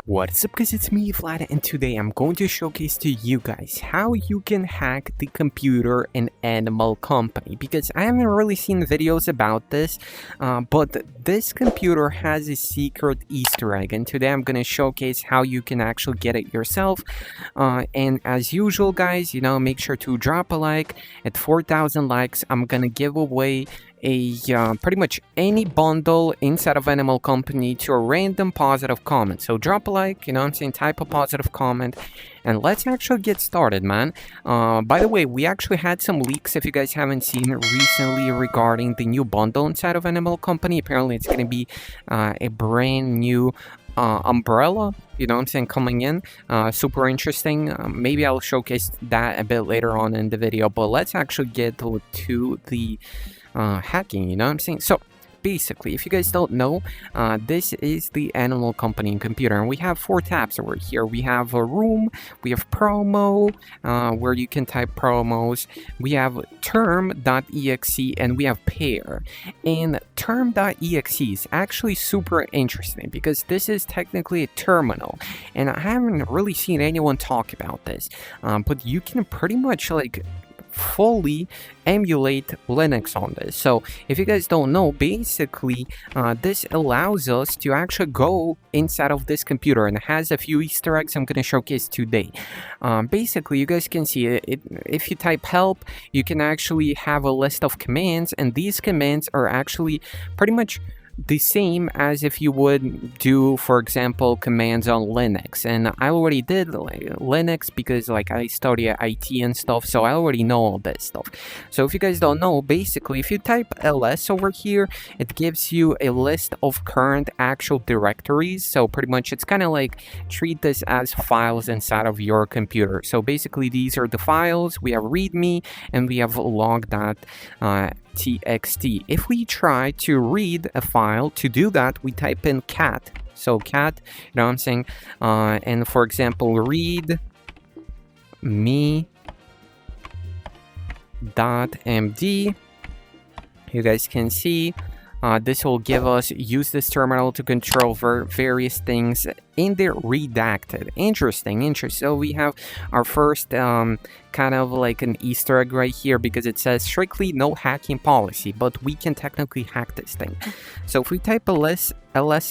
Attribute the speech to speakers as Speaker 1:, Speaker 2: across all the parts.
Speaker 1: What's up guys, it's me Vlad, and today I'm going to showcase to you guys how you can hack the computer in Animal Company, because I haven't really seen videos about this, but this computer has a secret Easter egg, and today I'm going to showcase how you can actually get it yourself. And as usual guys, make sure to drop a like. At 4,000 likes, I'm going to give away a pretty much any bundle inside of Animal Company to a random positive comment. So drop a like, type a positive comment, and let's actually get started, man. By the way, we actually had some leaks, if you guys haven't seen, recently regarding the new bundle inside of Animal Company. Apparently it's going to be a brand new umbrella, coming in. Super interesting. Maybe I'll showcase that a bit later on in the video, but let's actually get to the hacking, So basically, if you guys don't know, this is the Animal Company computer, and we have 4 tabs over here. We have a room, we have promo, where you can type promos, we have term.exe, and we have pair. And term.exe is actually super interesting because this is technically a terminal, and I haven't really seen anyone talk about this, but you can pretty much fully emulate Linux on this. So if you guys don't know, basically this allows us to actually go inside of this computer, and it has a few Easter eggs I'm going to showcase today. Basically, you guys can see it. If you type help, you can actually have a list of commands, and these commands are actually pretty much the same as if you would do, for example, commands on Linux. And I already did Linux because I study IT and stuff, so I already know all this stuff. So if you guys don't know, basically if you type ls over here, it gives you a list of current actual directories. So pretty much it's kind of like treat this as files inside of your computer. So basically these are the files. We have readme and we have log.txt. If we try to read a file, to do that we type in cat. So cat, and for example read me.md. you guys can see this will give us use this terminal to control various things in the redacted. Interesting. So we have our first kind of like an Easter egg right here, because it says strictly no hacking policy, but we can technically hack this thing. So if we type ls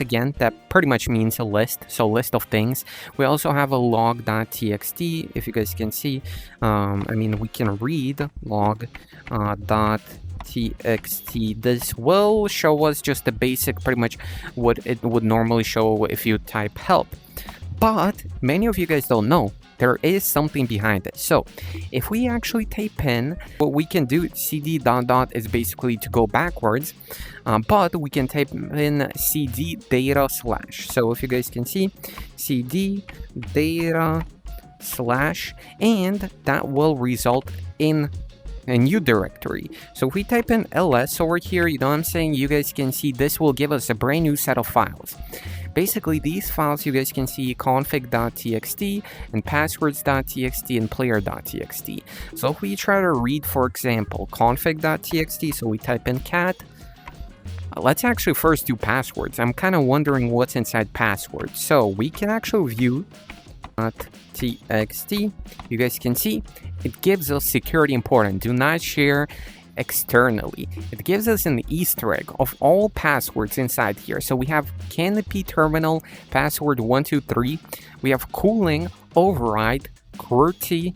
Speaker 1: again, that pretty much means a list, so list of things. We also have a log.txt. if you guys can see, we can read log.txt. This will show us just the basic, pretty much what it would normally show if you type help. But many of you guys don't know there is something behind it. So if we actually type in, what we can do, cd ... is basically to go backwards, but we can type in cd data /. So if you guys can see, cd data /, and that will result in a new directory. So if we type in ls over here, you guys can see this will give us a brand new set of files. Basically these files, you guys can see config.txt and passwords.txt and player.txt. So if we try to read, for example, config.txt, so we type in cat. Let's actually first do passwords. I'm kind of wondering what's inside passwords. So we can actually view .txt. you guys can see it gives us security important, do not share externally. It gives us an Easter egg of all passwords inside here. So we have canopy terminal password 123, we have cooling override QWERTY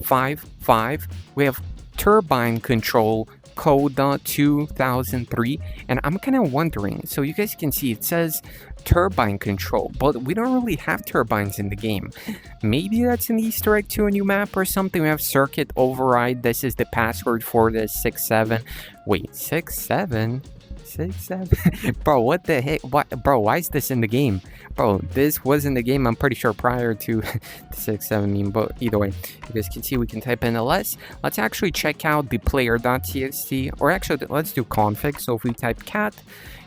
Speaker 1: 55, we have turbine control code 2003, and I'm kind of wondering, so you guys can see it says turbine control, but we don't really have turbines in the game. Maybe that's an Easter egg to a new map or something. We have circuit override. This is the password for the 67. Wait, 67? 67? Bro, what the heck? What, bro, why is this in the game? Bro, this was in the game, I'm pretty sure, prior to the 67 meme, but either way, you guys can see we can type in ls. Let's actually check out the player.txt, or actually, let's do config. So if we type cat,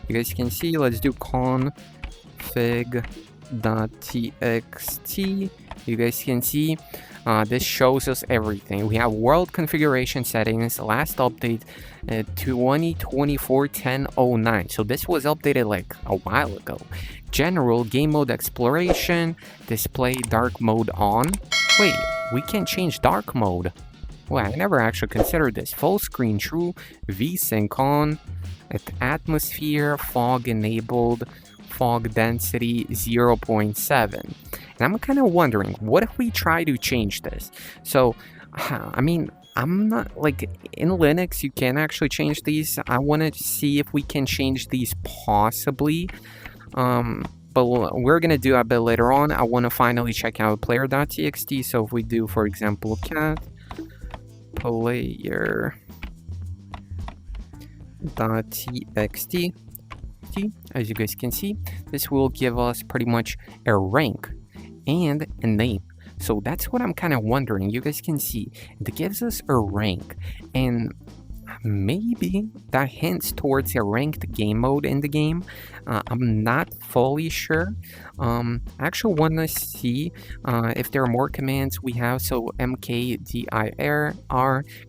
Speaker 1: you guys can see, let's do config.txt. you guys can see This shows us everything. We have world configuration settings, last update 2024-10-09. So this was updated like a while ago. General, game mode exploration, display dark mode on. Wait, we can change dark mode. Well, I never actually considered this. Full screen true, VSync on, atmosphere, fog enabled, fog density 0.7. And I'm kind of wondering, what if we try to change this? So, I mean, I'm not like in Linux, you can actually change these. I want to see if we can change these possibly. But we're going to do a bit later on. I want to finally check out player.txt. So if we do, for example, cat player.txt, as you guys can see, this will give us pretty much a rank and a name. So that's what I'm kind of wondering. You guys can see it gives us a rank, and maybe that hints towards a ranked game mode in the game. I'm not fully sure. I actually want to see if there are more commands we have. So mkdir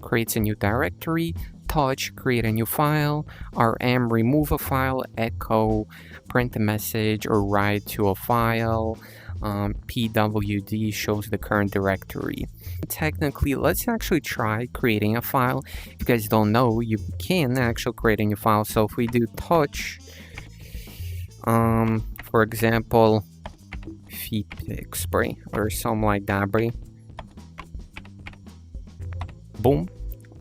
Speaker 1: creates a new directory, touch create a new file, rm remove a file, echo print a message or write to a file, pwd shows the current directory. Technically, let's actually try creating a file. If you guys don't know, you can actually create a new file. So if we do touch, for example, feedback spray or something like that, bro. Boom.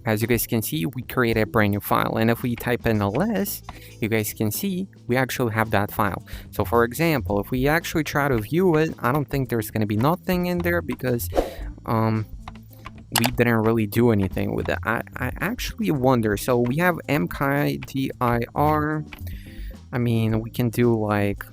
Speaker 1: As you guys can see, we create a brand new file, and if we type in ls, you guys can see we actually have that file. So for example, if we actually try to view it, I don't think there's going to be nothing in there because we didn't really do anything with it. I actually wonder. So we have mkdir. I mean, we can do like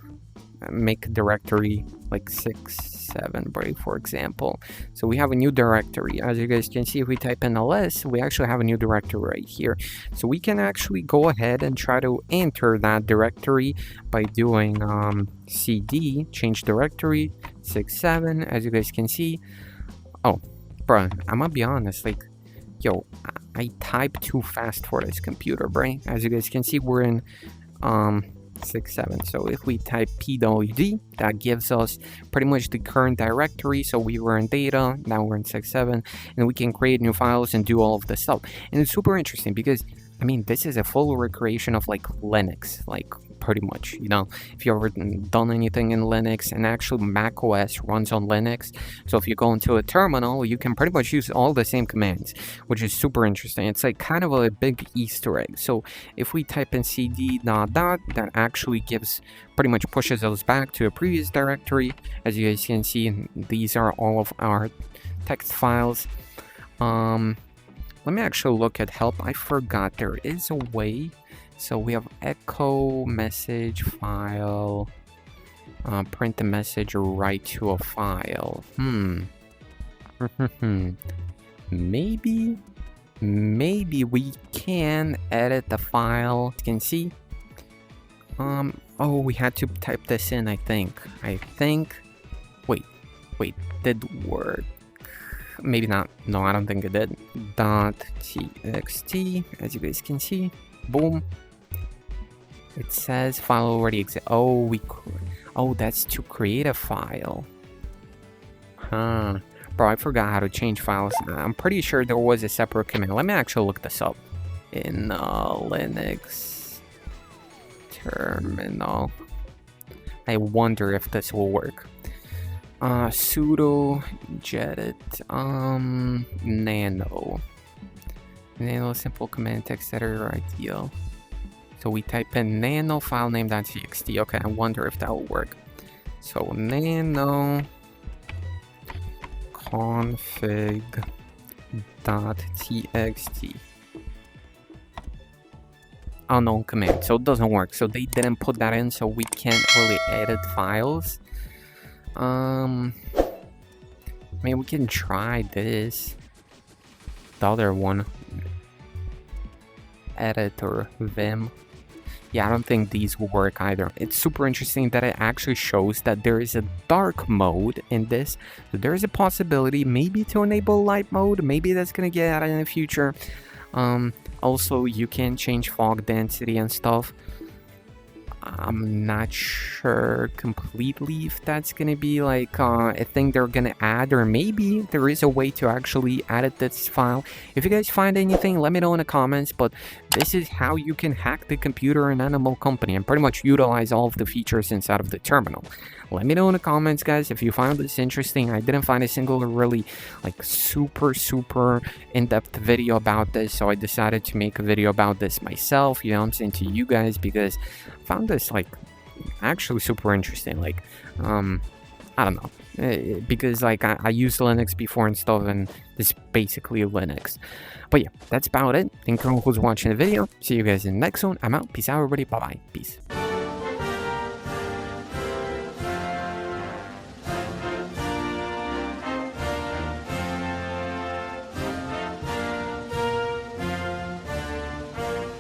Speaker 1: make a directory like 6.7 break, for example. So we have a new directory. As you guys can see, if we type in ls, we actually have a new directory right here. So we can actually go ahead and try to enter that directory by doing cd change directory 6.7. As you guys can see, oh bro, I'm gonna be honest, like, yo, I type too fast for this computer, bro. As you guys can see, we're in 6.7. So if we type pwd, that gives us pretty much the current directory. So we were in data, now we're in 6.7, and we can create new files and do all of this stuff. And it's super interesting because, I mean, this is a full recreation of like Linux, like pretty much, you know, if you've ever done anything in Linux, and actually Mac OS runs on Linux. So if you go into a terminal, you can pretty much use all the same commands, which is super interesting. It's like kind of a big Easter egg. So if we type in cd ... that actually gives, pretty much pushes us back to a previous directory. As you guys can see, these are all of our text files. Let me actually look at help. I forgot there is a way. So we have echo message file, print the message or write to a file. Maybe we can edit the file. You can see. Oh, we had to type this in, I think. Wait, did work? Maybe not. No, I don't think it did. .txt, as you guys can see. Boom. It says file already exists. Oh, that's to create a file. Huh. Bro, I forgot how to change files. I'm pretty sure there was a separate command. Let me actually look this up in Linux terminal. I wonder if this will work. Sudo gedit nano simple command text editor ideal. So we type in nano file name.txt. Okay, I wonder if that will work. So nano config.txt. Unknown command. So it doesn't work. So they didn't put that in, so we can't really edit files. I mean, we can try this. The other one. Editor vim. yeah, I don't think these will work either. It's super interesting that it actually shows that there is a dark mode in this. So there is a possibility maybe to enable light mode. Maybe that's gonna get added in the future. Also, you can change fog density and stuff. I'm not sure completely if that's gonna be like a thing they're gonna add, or maybe there is a way to actually edit this file. If you guys find anything, let me know in the comments. But this is how you can hack the computer in Animal Company and pretty much utilize all of the features inside of the terminal. Let me know in the comments, guys, if you found this interesting. I didn't find a single really like super in-depth video about this, so I decided to make a video about this myself, you know what I'm saying, to you guys, because I found this like actually super interesting. Like I don't know, because like I used Linux before and stuff, and this is basically Linux. But yeah, that's about it. Thank you all who's watching the video. See you guys in the next one. I'm out. Peace out, everybody. Bye bye. Peace.